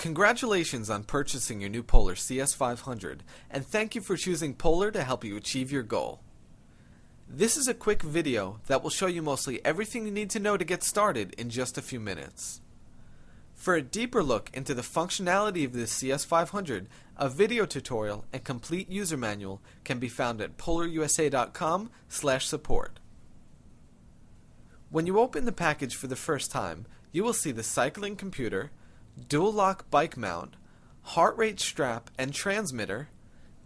Congratulations on purchasing your new Polar CS500, and thank you for choosing Polar to help you achieve your goal. This is a quick video that will show you mostly everything you need to know to get started in just a few minutes. For a deeper look into the functionality of this CS500, a video tutorial and complete user manual can be found at polarusa.com/support. When you open the package for the first time, you will see the cycling computer, dual lock bike mount, heart rate strap and transmitter,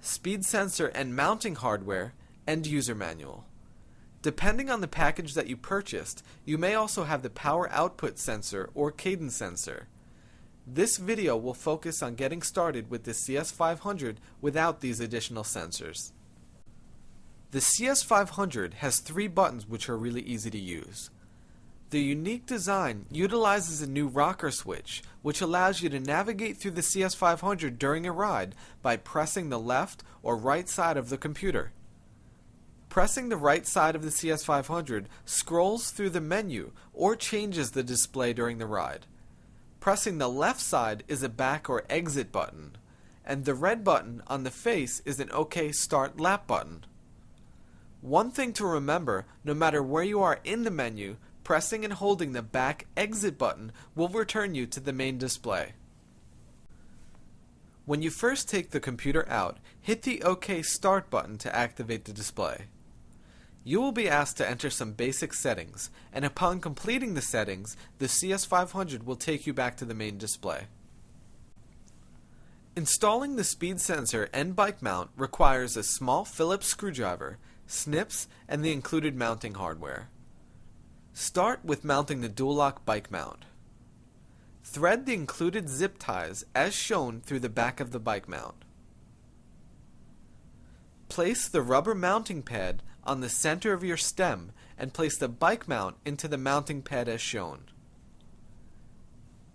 speed sensor and mounting hardware, and user manual. Depending on the package that you purchased, you may also have the power output sensor or cadence sensor. This video will focus on getting started with the CS500 without these additional sensors. The CS500 has 3 buttons which are really easy to use. The unique design utilizes a new rocker switch, which allows you to navigate through the CS500 during a ride by pressing the left or right side of the computer. Pressing the right side of the CS500 scrolls through the menu or changes the display during the ride. Pressing the left side is a back or exit button, and the red button on the face is an OK Start Lap button. One thing to remember, no matter where you are in the menu, pressing and holding the back exit button will return you to the main display. When you first take the computer out, hit the OK Start button to activate the display. You will be asked to enter some basic settings, and upon completing the settings, the CS500 will take you back to the main display. Installing the speed sensor and bike mount requires a small Phillips screwdriver, snips, and the included mounting hardware. Start with mounting the dual lock bike mount. Thread the included zip ties as shown through the back of the bike mount. Place the rubber mounting pad on the center of your stem and place the bike mount into the mounting pad as shown.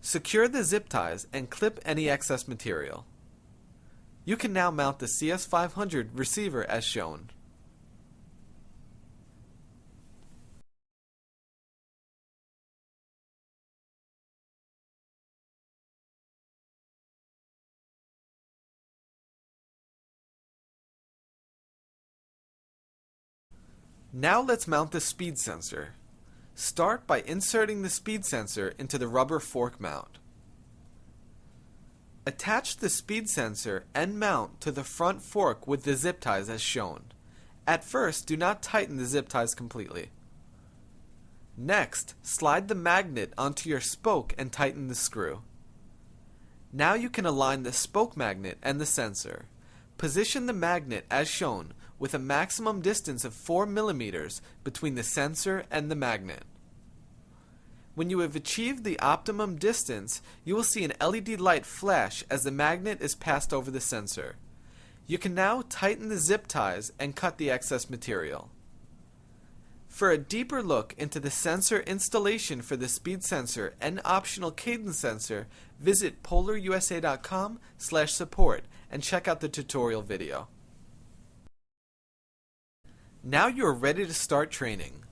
Secure the zip ties and clip any excess material. You can now mount the CS500 receiver as shown. Now let's mount the speed sensor. Start by inserting the speed sensor into the rubber fork mount. Attach the speed sensor and mount to the front fork with the zip ties as shown. At first, do not tighten the zip ties completely. Next, slide the magnet onto your spoke and tighten the screw. Now you can align the spoke magnet and the sensor. Position the magnet as shown with a maximum distance of 4 mm between the sensor and the magnet. When you have achieved the optimum distance, you will see an LED light flash as the magnet is passed over the sensor. You can now tighten the zip ties and cut the excess material. For a deeper look into the sensor installation for the speed sensor and optional cadence sensor, visit polarusa.com/support and check out the tutorial video. Now you are ready to start training.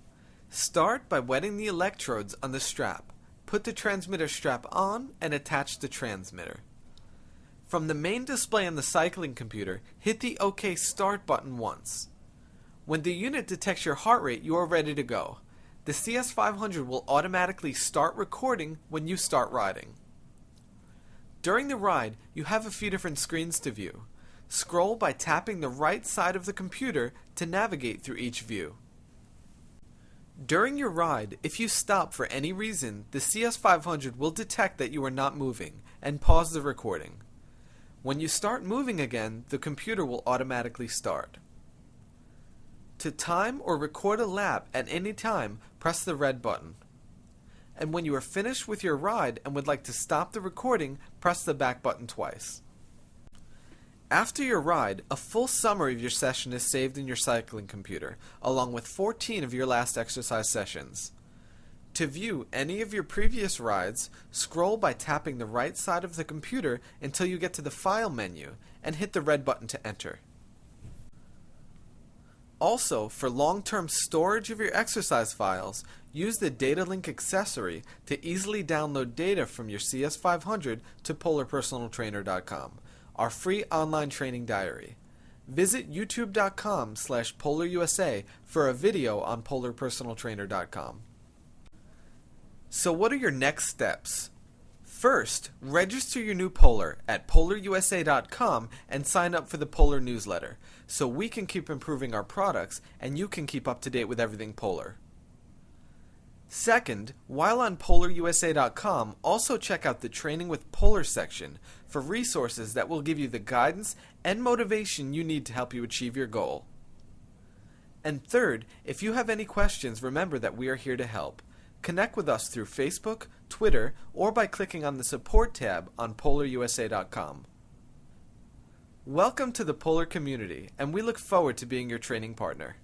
Start by wetting the electrodes on the strap. Put the transmitter strap on and attach the transmitter. From the main display on the cycling computer, hit the OK Start button once. When the unit detects your heart rate, you are ready to go. The CS500 will automatically start recording when you start riding. During the ride, you have a few different screens to view. Scroll by tapping the right side of the computer to navigate through each view. During your ride, if you stop for any reason, the CS500 will detect that you are not moving and pause the recording. When you start moving again, the computer will automatically start. To time or record a lap at any time, press the red button. And when you are finished with your ride and would like to stop the recording, press the back button twice. After your ride, a full summary of your session is saved in your cycling computer, along with 14 of your last exercise sessions. To view any of your previous rides, scroll by tapping the right side of the computer until you get to the File menu and hit the red button to enter. Also, for long-term storage of your exercise files, Use the data link accessory to easily download data from your CS500 to polarpersonaltrainer.com, our free online training diary. Visit youtube.com/PolarUSA for a video on polarpersonaltrainer.com. So what are your next steps? First, register your new Polar at PolarUSA.com and sign up for the Polar newsletter so we can keep improving our products and you can keep up to date with everything Polar. Second, while on PolarUSA.com, also check out the Training with Polar section for resources that will give you the guidance and motivation you need to help you achieve your goal. And third, if you have any questions, remember that we are here to help. Connect with us through Facebook, Twitter, or by clicking on the Support tab on PolarUSA.com. Welcome to the Polar community, and we look forward to being your training partner.